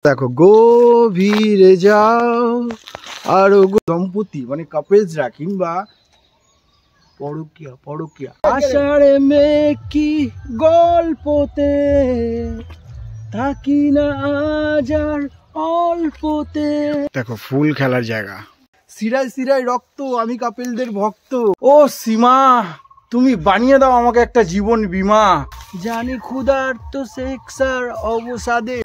দেখো গভীরে যাও আর দম্পতি মানে কাপেলসরা কিংবা পরকিয়া আষাঢ়ে মেঘ কি গল্পতে থাকি না আজ আর অল্পতে। দেখো ফুল খেলার জায়গা, সিরায় সিরায় রক্ত, আমি কাপেলদের ভক্ত। ও সীমা, তুমি বানিয়ে দাও আমাকে একটা জীবন বীমা। জানি ক্ষুধার তো সেক্সার অবসাদে।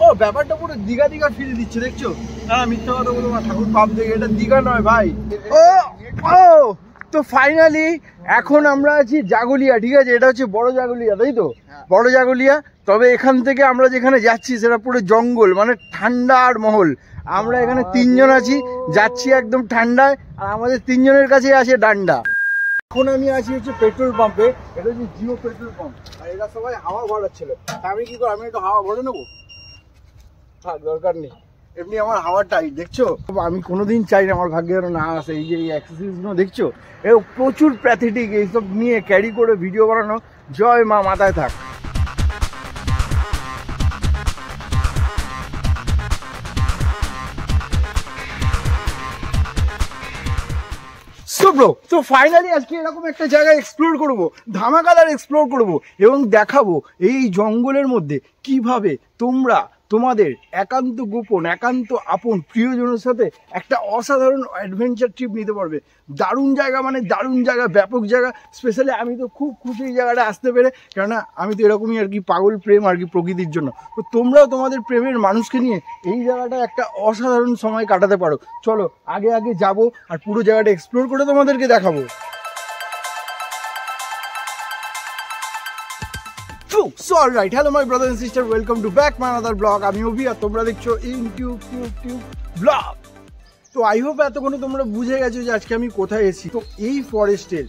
ও ব্যাপারটা পুরো দিঘা দিঘা ফিরে দিচ্ছে, দেখছো? হ্যাঁ, মিথ্যা কথা বলবো না, ঠাকুর পাপ দেখে, এটা দিঘা নয় ভাই। ও তো ফাইনালি এখন আমরা আছি জাগুলিয়া, ঠিক আছে? এটা হচ্ছে বড় জাগুলিয়া, তাই তো? বড় জাগুলিয়া। তবে এখান থেকে আমরা যেখানে যাচ্ছি সেটা পুরো জঙ্গল, মানে ঠান্ডার মহল। আমরা এখানে তিনজন আছি, যাচ্ছি একদম ঠান্ডায়, আর আমাদের তিনজনের কাছে আছে ডান্ডা। এখন আমি আছি হচ্ছে পেট্রোল পাম্পে, এটা হচ্ছে জিও পেট্রোল পাম্প, আর এরা সবাই হাওয়া ভরাচ্ছিল। আমি কি করবো, আমি একটু হাওয়া ভরে নেবো? থাক, দরকার নেই, এমনি আমার হাওয়া টাইট, দেখছো? আমি কোনোদিন চাই না আমার ভাগ্যে যেন না আসে। এই যে এই এক্সারসাইজগুলো দেখছো, এ প্রচুর প্যাথেটিক, এইসব নিয়ে ক্যারি করে ভিডিও বানানো, জয় মা মাথায় থাক। তো ফাইনালি আজকে এরকম একটা জায়গা এক্সপ্লোর করব, ধামাকাদার এক্সপ্লোর করব এবং দেখাবো এই জঙ্গলের মধ্যে কিভাবে তোমরা তোমাদের একান্ত গোপন, একান্ত আপন প্রিয়জনের সাথে একটা অসাধারণ অ্যাডভেঞ্চার ট্রিপ নিতে পারবে। দারুণ জায়গা, মানে দারুণ জায়গা, ব্যাপক জায়গা। স্পেশালি আমি তো খুব খুশি এই জায়গাটা আসতে পেরে, কেননা আমি তো এরকমই আর কি পাগল প্রেম আর কি প্রকৃতির জন্য। তো তোমরাও তোমাদের প্রেমের মানুষকে নিয়ে এই জায়গাটা একটা অসাধারণ সময় কাটাতে পারো। চলো আগে আগে যাবো আর পুরো জায়গাটা এক্সপ্লোর করে তোমাদেরকে দেখাবো। So alright, hello my brothers and sisters, welcome to back my another vlog. আমি অভি আর তোমরা দেখছো ইউটিউব ব্লগ। তো আই হোপ এতক্ষণে তোমরা বুঝে গেছো যে আজকে আমি কোথায় এসেছি। তো এই ফরেস্টের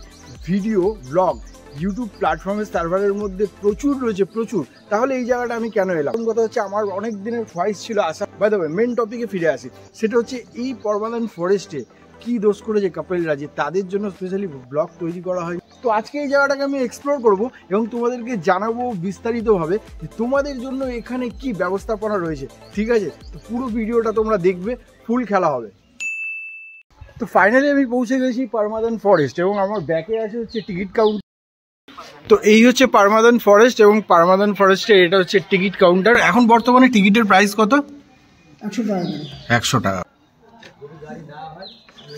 ভিডিও ব্লগ ইউটিউব প্ল্যাটফর্মের সার্ভারের মধ্যে প্রচুর রয়েছে, প্রচুর। তাহলে এই জায়গাটা আমি কেন এলাম? কথা হচ্ছে আমার অনেক দিনের ভয়েস ছিল আসা। বাই দ্য ওয়ে, মেন টপিকে ফিরে আসি। সেটা হচ্ছে এই পার্মানেন্ট ফরেস্টে কি দোষ করেছে কাপেলরা যে তাদের জন্য স্পেশালি ব্লগ তৈরি করা হয়। তো আজকে এই জায়গাটাকে আমি এক্সপ্লোর করব এবং তোমাদেরকে জানাবো বিস্তারিতভাবে যে তোমাদের জন্য এখানে কি ব্যবস্থাপনা রয়েছে, ঠিক আছে? তো পুরো ভিডিওটা তোমরা দেখবে, ফুল খেলা হবে। তো ফাইনালি আমি পৌঁছে গেছি পারমানেন্ট ফরেস্ট এবং আমার ব্যাকে আছে হচ্ছে টিকিট কাউন্টার। তো এই হচ্ছে পারমানেন্ট ফরেস্ট এবং পারমানেন্ট ফরেস্টের এটা হচ্ছে টিকিট কাউন্টার। এখন বর্তমানে টিকিটের প্রাইস কত? 100 টাকা।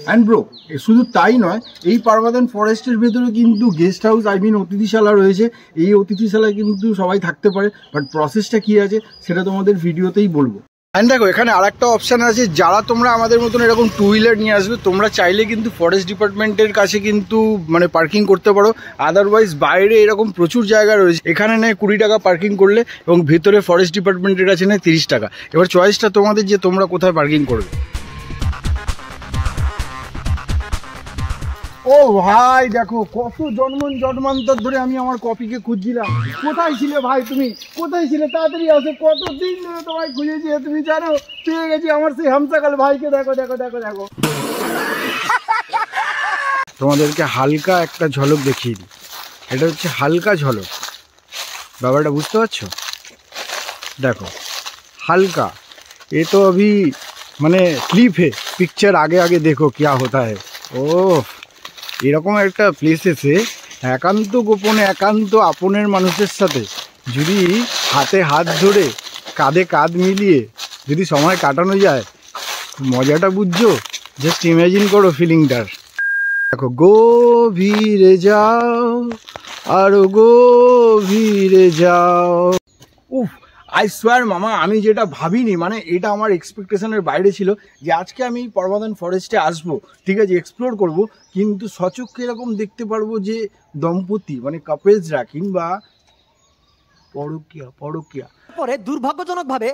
অ্যান্ড ব্রো, শুধু তাই নয়, এই পারমানেন্ট ফরেস্টের ভেতরে কিন্তু গেস্ট হাউস, আই মিন অতিথিশালা রয়েছে। এই অতিথিশালায় কিন্তু সবাই থাকতে পারে, বাট প্রসেসটা কি আছে সেটা তোমাদের ভিডিওতেই বলবো। অ্যান্ড দেখো, এখানে আর একটা অপশান আছে, যারা তোমরা আমাদের মতন এরকম টু হুইলার নিয়ে আসবে, তোমরা চাইলে কিন্তু ফরেস্ট ডিপার্টমেন্টের কাছে কিন্তু মানে পার্কিং করতে পারো। আদারওয়াইজ বাইরে এরকম প্রচুর জায়গা রয়েছে, এখানে নেয় 20 টাকা পার্কিং করলে এবং ভেতরে ফরেস্ট ডিপার্টমেন্টের কাছে নেয় 30 টাকা। এবার চয়েসটা তোমাদের যে তোমরা কোথায় পার্কিং করবে। ও ভাই দেখো, কত জন্মান্তর ধরে আমি আমার কপিকে খুঁজছিলাম। কোথায় ছিলে ভাই, তুমি কোথায় ছিলে? তাড়াতাড়ি আসো, কতদিন ধরে তোমায় খুঁজেছি। তুমি জানো, পেয়ে গেছি আমার সেই হামসাকাল ভাইকে। দেখো দেখো দেখো দেখো, তোমাদেরকে হালকা একটা ঝলক দেখিয়ে দিই। এটা হচ্ছে হালকা ঝলক, ব্যাপারটা বুঝতে পারছো? দেখো হালকা, এ তো अभी মানে ক্লিপ হে, পিকচার আগে আগে দেখো क्या होता है। ও এরকম একটা প্লেসেসে একান্ত গোপনে, একান্ত আপনের মানুষের সাথে যদি হাতে হাত ধরে, কাঁধে কাঁধ মিলিয়ে যদি সময় কাটানো যায়, মজাটা বুঝছো? জাস্ট ইমাজিন করো ফিলিংটার। দেখো গভীরে যাও আরো গভীরে যাও। উফ, আই সোয়ার মামা, আমি যেটা ভাবিনি, মানে এটা আমার এক্সপেকটেশনের বাইরে ছিল যে আজকে আমি পারমানেন্ট ফরেস্টে আসবো, ঠিক আছে, এক্সপ্লোর করব, কিন্তু সচক্ষে এরকম দেখতে পারবো যে দম্পতি মানে কাপেলসরা কিংবা পরকিয়া পরে দুর্ভাগ্যজনকভাবে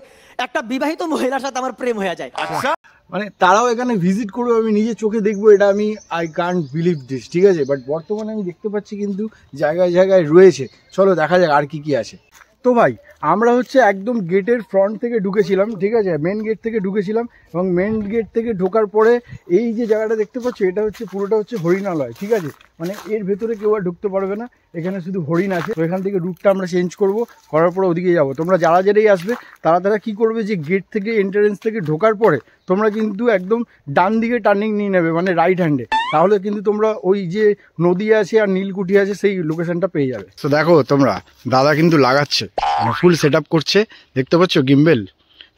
একটা বিবাহিত মহিলার সাথে আমার প্রেম হয়ে যায়। আচ্ছা, মানে তারাও এখানে ভিজিট করবে, আমি নিজে চোখে দেখবো, এটা আমি আই কান্ট বিলিভ দিস, ঠিক আছে? বাট বর্তমানে আমি দেখতে পাচ্ছি কিন্তু জায়গায় জায়গায় রয়েছে। চলো দেখা যাক আর কি কি আছে। তো ভাই আমরা হচ্ছে একদম গেটের ফ্রন্ট থেকে ঢুকেছিলাম, ঠিক আছে, মেন গেট থেকে ঢুকেছিলাম এবং মেন গেট থেকে ঢোকার পরে এই যে জায়গাটা দেখতে পাচ্ছ, এটা হচ্ছে পুরোটা হচ্ছে হরিণালয়, ঠিক আছে? মানে এর ভেতরে কেউ আর ঢুকতে পারবে না। এখানে শুধু হরিণ আছে। তো এখান থেকে রুটটা আমরা চেঞ্জ করব, করার পরে ওদিকে যাবো। তোমরা যারা যারাই আসবে তারা কী করবে, যে গেট থেকে এন্ট্রান্স থেকে ঢোকার পরে তোমরা কিন্তু একদম ডান দিকে টার্নিং নিয়ে নেবে, মানে রাইট হ্যান্ডে। তাহলে কিন্তু তোমরা ওই যে নদী আছে আর নীলকুঠি আছে সেই লোকেশনটা পেয়ে যাবে। তো দেখো তোমরা, দাদা কিন্তু লাগাচ্ছে, মানে ফুল সেট আপ করছে, দেখতে পাচ্ছ গিম্বেল।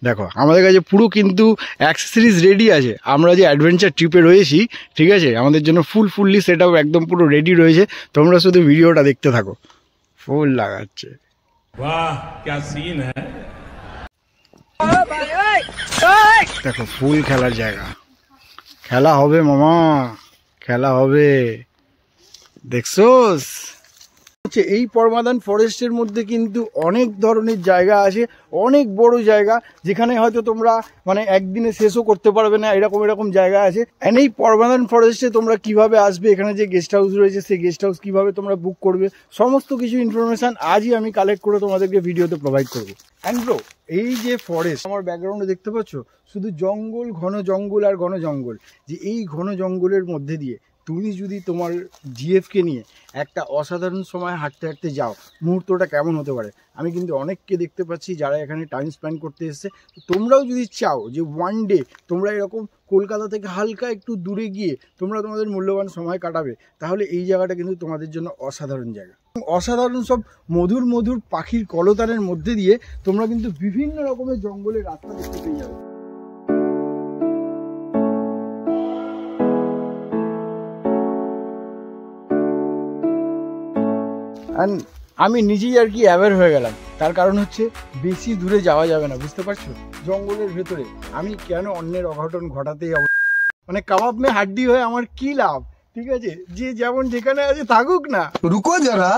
দেখো আমাদের কাছে পুরো কিন্তু অ্যাক্সেসরিজ রেডি আছে। আমরা যে অ্যাডভেঞ্চার ট্রিপে রয়েছি, ঠিক আছে, আমাদের জন্য ফুললি সেট আপ একদম পুরো রেডি রয়েছে। তোমরা শুধু ভিডিওটা দেখতে থাকো। ফুল লাগাচ্ছে, वाह क्या सीन है। দেখো ফুল খেলার জায়গা, খেলা হবে মামা, খেলা হবে, দেখছোস। এই পরমাদান ফরেস্টের মধ্যে কিন্তু অনেক ধরনের জায়গা আছে, অনেক বড় জায়গা, যেখানে হয়তো তোমরা মানে একদিনে শেষও করতে পারবে না, এরকম জায়গা আছে। এন্ড এই পরমাদান ফরেস্টে তোমরা কিভাবে আসবে, এখানে যে গেস্ট হাউস রয়েছে সেই গেস্ট হাউস কিভাবে তোমরা বুক করবে, সমস্ত কিছু ইনফরমেশন আজই আমি কালেক্ট করে তোমাদেরকে ভিডিওতে প্রোভাইড করবো। অ্যান্ড ব্রো, এই যে ফরেস্ট আমার ব্যাকগ্রাউন্ডে দেখতে পাচ্ছ, শুধু জঙ্গল, ঘন জঙ্গল আর ঘন জঙ্গল। যে এই ঘন জঙ্গলের মধ্যে দিয়ে তুমি যদি তোমার জিএফকে নিয়ে একটা অসাধারণ সময় হাঁটতে হাঁটতে যাও, মুহূর্তটা কেমন হতে পারে। আমি কিন্তু অনেককে দেখতে পাচ্ছি যারা এখানে টাইম স্পেন্ড করতে এসছে। তোমরাও যদি চাও যে ওয়ান ডে তোমরা এরকম কলকাতা থেকে হালকা একটু দূরে গিয়ে তোমরা তোমাদের মূল্যবান সময় কাটাবে, তাহলে এই জায়গাটা কিন্তু তোমাদের জন্য অসাধারণ জায়গা। অসাধারণ সব মধুর পাখির কলতানের মধ্যে দিয়ে তোমরা কিন্তু বিভিন্ন রকমের জঙ্গলের রাস্তা দেখতে পেয়ে যাবে। অ্যান্ড আমি নিজেই আর কি অ্যাওয়্যার হয়ে গেলাম, তার কারণ হচ্ছে বেশি দূরে যাওয়া যাবে না, বুঝতে পারছো। জঙ্গলের ভেতরে আমি কেন অন্যের অঘটন ঘটাতেই যাবো, মানে কাবাব মে হাড্ডি হয়ে আমার কি লাভ, ঠিক আছে। যে যেমন যেখানে আছে থাকুক না, রুকো যারা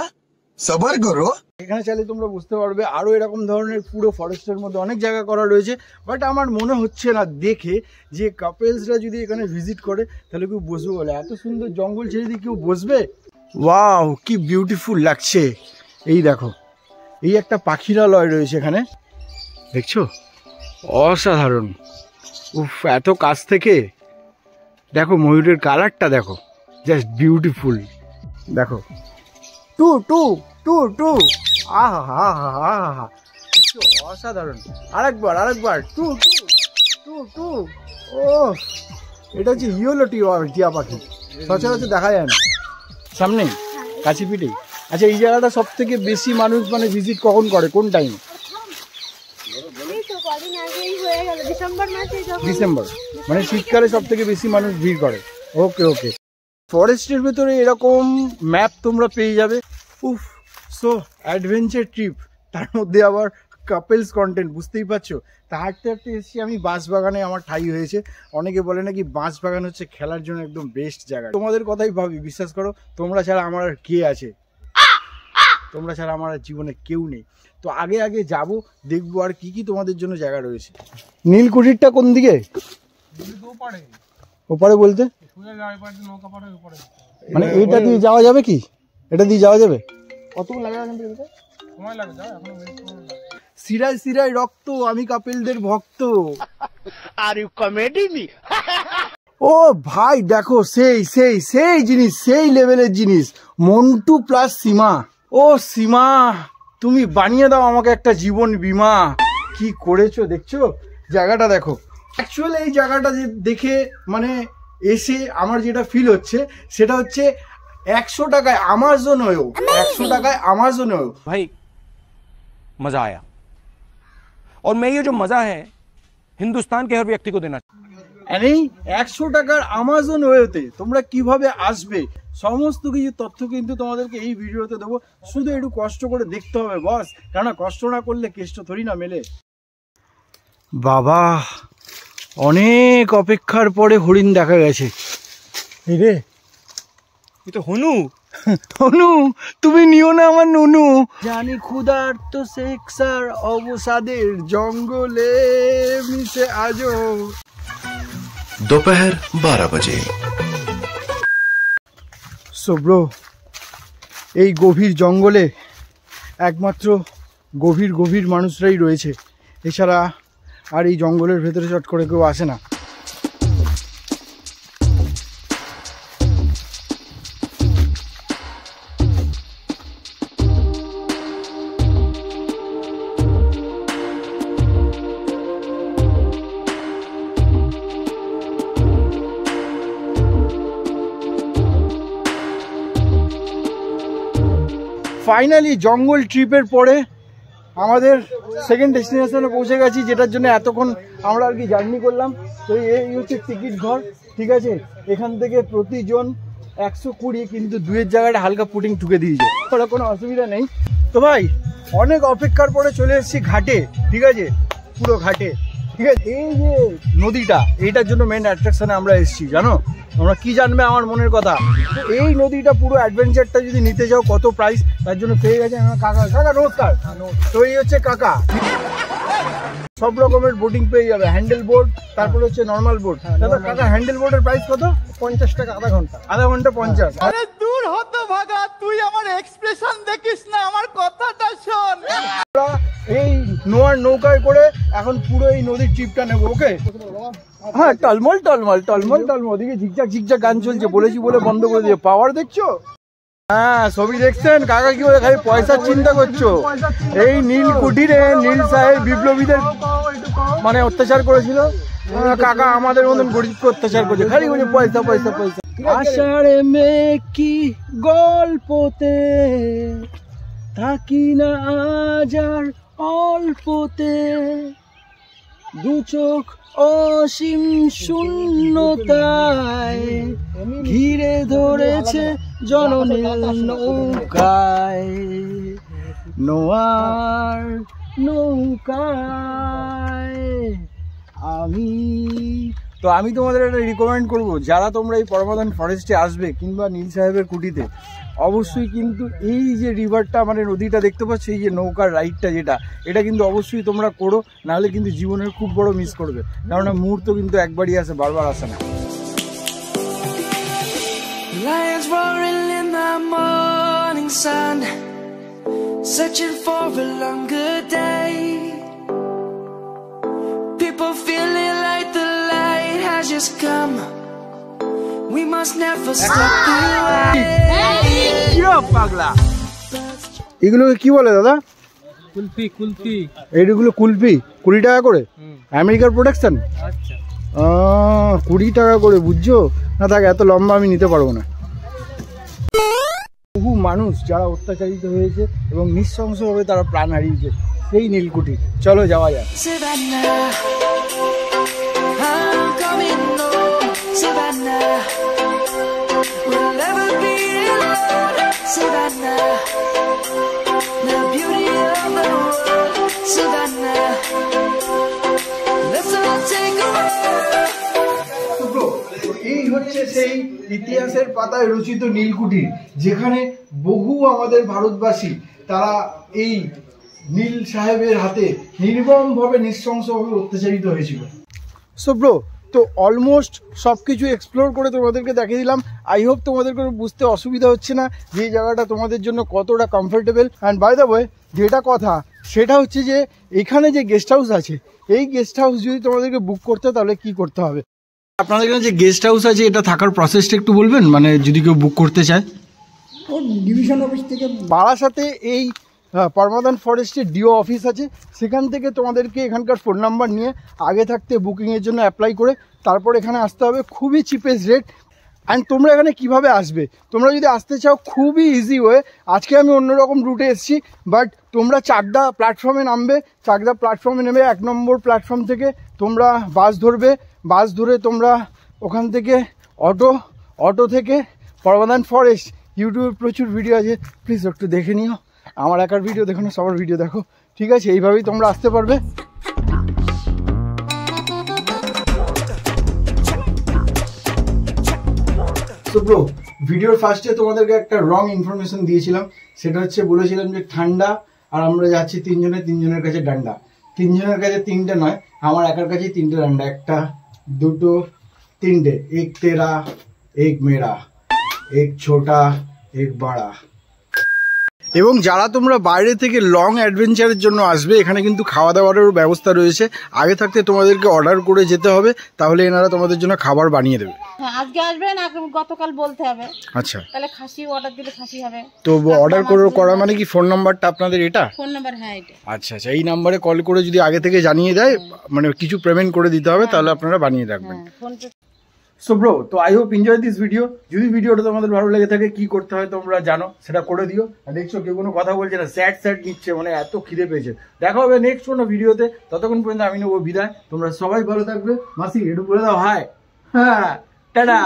সবার করো। এখানে চাইলে তোমরা বুঝতে পারবে আরও এরকম ধরনের পুরো ফরেস্টের মধ্যে অনেক জায়গা করা রয়েছে। বাট আমার মনে হচ্ছে না দেখে যে কাপেলসরা যদি এখানে ভিজিট করে তাহলে কেউ বসবে বলে। এত সুন্দর জঙ্গল ছেড়ে দিয়ে কেউ বসবে? ওয়াও কি বিউটিফুল লাগছে। এই দেখো, এই একটা পাখিরালয় রয়েছে এখানে, দেখছো, অসাধারণ। উফ, এত কাছ থেকে দেখো ময়ূরের কালারটা দেখো, জাস্ট বিউটিফুল। দেখো টু টু টু টু, আহা হা হা হা হা, দেখছো, অসাধারণ। আরেকবার টু টু টু টু। ও, এটা হচ্ছে ইয়েলো টিয়া পাখি, সচরাচর দেখা যায় না সামনে কাছে পিঠেই। আচ্ছা, এই জায়গাটা সব থেকে বেশি মানুষ মানে ভিজিট কখন করে, কোন টাইমে? ডিসেম্বর, মানে শীতকালে সব থেকে বেশি মানুষ ভিড় করে। ওকে, ফরেস্টের ভেতরে এরকম ম্যাপ তোমরা পেয়ে যাবে। উফ, সো অ্যাডভেঞ্চার ট্রিপ, তার মধ্যে আবার কাপেলস কন্টেন্ট, বুঝতেই পারছো। তা হাঁটতে এসেছি আমি বাঁশবাগানে, আমার ঠাই হয়েছে। অনেকে বলে নাকি বাঁশবাগান হচ্ছে খেলার জন্য একদম বেস্ট জায়গা। তোমাদের কথাই ভাবি, বিশ্বাস করো, তোমরা ছাড়া আমার আর কে আছে, তোমরা ছাড়া আমার আর জীবনে কেউ নেই। তো আগে যাবো, দেখবো আর কি তোমাদের জন্য জায়গা রয়েছে। নীলকুঠিরটা কোন দিকে? ওপারে বলতে মানে এইটা দিয়ে যাওয়া যাবে কি? এটা দিয়ে যাওয়া যাবে? কতক্ষণ লাগে এখান থেকে? সময় লাগে, সিরায় রক্ত, আমি কাপেলদের ভক্ত। Are you comedy me? ও ভাই দেখো, সেই জিনিস, সেই লেভেলের জিনিস, মন্টু প্লাস সীমা। ও সীমা, তুমি বানিয়ে দাও আমাকে একটা জীবন বীমা। কি করেছো দেখছো, জায়গাটা দেখো। অ্যাকচুয়ালি এই জায়গাটা যে দেখে মানে এসে আমার যেটা ফিল হচ্ছে সেটা হচ্ছে 100 টাকায় আমাজন হয়েও, 100 টাকায় আমাজন হয়েও भाई मजा आया। और मैं ये जो मजा है हिंदुस्तान के हर व्यक्ति को देना। এই 100 টাকার আমাজন ওয়েতে তোমরা কিভাবে আসবে সমস্ত কিছু তথ্য কিন্তু তোমাদেরকে এই ভিডিওতে দেবো। শুধু একটু কষ্ট করে দেখতে হবে বস, কেননা কষ্ট না করলে কেষ্ট থরি না মেলে। বাবা, অনেক অপেক্ষার পরে হরিণ দেখা গেছে। রে, ये तो हनु হনু, তুমি নিও না আমার নুনু। জানি ক্ষুধার্ত সেক্সার অবসাদের জঙ্গলে মিশে আজো। दोपहर 12 बजे। সো ব্রো, এই গভীর জঙ্গলে একমাত্র গভীর মানুষরাই রয়েছে, এছাড়া আর এই জঙ্গলের ভেতরে চট করে কেউ আসে না। ফাইনালি জঙ্গল ট্রিপের পরে আমাদের সেকেন্ড ডেস্টিনেশনে পৌঁছে গেছি, যেটার জন্য এতক্ষণ আমরা আর কি জার্নি করলাম। তো এই হচ্ছে টিকিট ঘর, ঠিক আছে। এখান থেকে প্রতিজন 120, কিন্তু 2-এর জায়গাটা হালকা পুটিং ঠুকে দিয়েছে, ওরা কোনো অসুবিধা নেই। তো ভাই অনেক অপেক্ষার পরে চলে এসেছি ঘাটে, ঠিক আছে, পুরো ঘাটে, ঠিক আছে। এই যে নদীটা, এইটার জন্য মেন অ্যাট্রাকশনে আমরা এসেছি, জানো তোমরা কি জানবে আমার মনের কথা। তো এই নদীটা পুরো অ্যাডভেঞ্চারটা যদি নিতে যাও কত প্রাইস, তার জন্য পেয়ে গেছে আমার কাকা। কাকা নমস্কার। তো এই হচ্ছে কাকা, সব রকমের বোটিং পেয়ে যাবে, হ্যান্ডেল বোট, তারপরে হচ্ছে নর্মাল বোট। দাদা কাকা হ্যান্ডেল বোটের প্রাইস কত? 50 টাকা আধা ঘন্টা। আধা ঘন্টা 50। আরে দূর হতো ভাগা, তুই আমার এক্সপ্রেশন দেখিস না, আমার কথাটা শোন। এই নোয়ার নৌকায় করে এখন পুরো এই নদীর ট্রিপটা নেবো, ওকে? হ্যাঁ, টলমল টলমল টলমল টলমল, ওদিকে ঝিকঝাক ঝিকঝাক গান চলছে, বলেছি বলে বন্ধ করে দিয়ে। পাওয়ার দেখছো? হ্যাঁ, ছবি দেখছেন? কাকা কি বলে খালি পয়সার চিন্তা করছো? এই নীল কুঠিরে নীল সাহেব বিপ্লবীদের মানে অত্যাচার করেছিল, কাকা আমাদের মতন গরিবকে অত্যাচার করছে, খালি বলে পয়সা পয়সা পয়সা। আষাঢ়ে মেঘ কি গল্পতে থাকি না আজ আর অল্পতে, দু চোখ অসীম শূন্যতায় ঘিরে ধরেছে জননীল নৌকায়, নোয়ার নৌকায় আমি। তো আমি তোমাদের একটা রিকমেন্ড করবো, যারা তোমরা এই পরমাদান ফরেস্টে আসবে কিংবা নীল সাহেবের কুটিতে, অবশ্যই কিন্তু এই যে রিভারটা মানে নদীটা দেখতে পাচ্ছ, এই যে নৌকার রাইডটা যেটা, এটা কিন্তু অবশ্যই তোমরা করো, নাহলে কিন্তু জীবনের খুব বড় মিস করবে, কেননা মুহূর্ত কিন্তু একবারই আসে, বারবার আসে না। Lions roaring in the morning sun, searching for a longer day. People feeling like the light has just come. We must never stop the way. পাগলা, এগুলোকে কি বলে দাদা? কুলফি কুলফি। এইগুলো কুলফি 20 টাকা করে, আমেরিকার প্রোডাকশন। আচ্ছা, 20 টাকা করে, বুঝছো না? থাক, এত লম্বা আমি নিতে পারবো না। বহু মানুষ যারা অত্যাচারিত হয়েছে এবং নৃশংসভাবে তারা প্রাণ হারিয়েছে সেই নীলকুঠি, চলো যাওয়া যাক। Savannah, I'm coming home. Savannah, we'll never be alone. Savannah, the beauty of the world. Savannah, let's all take a walk. এই হচ্ছে সেই ইতিহাসের পাতায় রচিত নীলকুঠি, যেখানে বহু আমাদের ভারতবাসী তারা এই নীল সাহেবের হাতে নির্মমভাবে নৃশংসভাবে অত্যাচারিত হয়েছিল। সো ব্রো, তো অলমোস্ট সব কিছু এক্সপ্লোর করে তোমাদেরকে দেখিয়ে দিলাম। আই হোপ তোমাদের কোনো বুঝতে অসুবিধা হচ্ছে না যে এই জায়গাটা তোমাদের জন্য কতটা comfortable. And by the way, যেটা কথা সেটা হচ্ছে যে এখানে যে গেস্ট হাউস আছে, এই গেস্ট হাউস যদি তোমাদেরকে বুক করতে হয় তাহলে কি করতে হবে? আপনাদের এখানে যে গেস্ট হাউস আছে এটা থাকার প্রসেসটা একটু বলবেন, মানে যদি কেউ বুক করতে চায়? ডিভিশন অফিস থেকে বারাসাতে এই পরমাদান ফরেস্টের ডিও অফিস আছে, সেখান থেকে তোমাদেরকে এখানকার ফোন নাম্বার নিয়ে আগে থাকতে বুকিংয়ের জন্য অ্যাপ্লাই করে তারপর এখানে আসতে হবে, খুবই চিপেস্ট রেট। অ্যান্ড তোমরা এখানে কিভাবে আসবে, তোমরা যদি আসতে চাও খুবই ইজি ওয়ে। আজকে আমি অন্যরকম রুটে এসেছি, বাট তোমরা চাকদা প্ল্যাটফর্মে নামবে, চাকদা প্ল্যাটফর্মে নেমে 1 নম্বর প্ল্যাটফর্ম থেকে তোমরা বাস ধরবে, বাস ধরে তোমরা ওখান থেকে অটো থেকে পরমাদান ফরেস্ট, ইউটিউবে প্রচুর ভিডিও আছে, প্লিজ একটু দেখে নিও। আমার একার ভিডিও দেখো না, সবার ভিডিও দেখো, ঠিক আছে? এইভাবেই তোমরা আসতে পারবে। তো ব্রো, ভিডিওর ফার্স্টে তোমাদেরকে একটা রং ইনফরমেশন দিয়েছিলাম, সেটা হচ্ছে বলেছিলাম যে ঠান্ডা, আর আমরা যাচ্ছি তিনজনের কাছে ডান্ডা। 3 জনের কাছে 3টে নয়, আমার একার কাছেই 3টে ডান্ডা, 1 2 3টে, এক তেরা এক মেরা, এক ছোটা এক বড়া। এবং যারা তোমরা বাইরে থেকে লং অ্যাডভেঞ্চারের জন্য আসবে, এখানে কিন্তু খাওয়া দাওয়ারও ব্যবস্থা রয়েছে। আগে থাকতে তোমাদেরকে অর্ডার করে যেতে হবে, তাহলে এনারা তোমাদের জন্য খাবার বানিয়ে দেবে। হ্যাঁ, আজকে আসবেন, গতকাল বলতে হবে। আচ্ছা, তাহলে খাসি অর্ডার দিলে খাসি হবে। তো অর্ডার করা মানে কি ফোন নাম্বারটা আপনাদের এটা? ফোন নাম্বার, হ্যাঁ এটা। আচ্ছা, এই নাম্বারে কল করে যদি আগে থেকে জানিয়ে দেয়, মানে কিছু পেমেন্ট করে দিতে হবে, তাহলে আপনারা বানিয়ে রাখবেন। সো ব্রো, তো I hope enjoy this video. যদি ভিডিওটা তোমাদের ভালো লেগে থাকে, কি করতে হয় তোমরা জানো, সেটা করে দিও। আর দেখছো কেউ কোনো কথা বলছে না, স্যাড নিচ্ছে, মানে এত খিদে পেয়েছে। দেখা হবে নেক্সট কোনো ভিডিওতে, ততক্ষণ পর্যন্ত আমি নেবো বিদায়। তোমরা সবাই ভালো থাকবে। মাসি একটু বলে দাও হাই। হ্যাঁ, টাটা।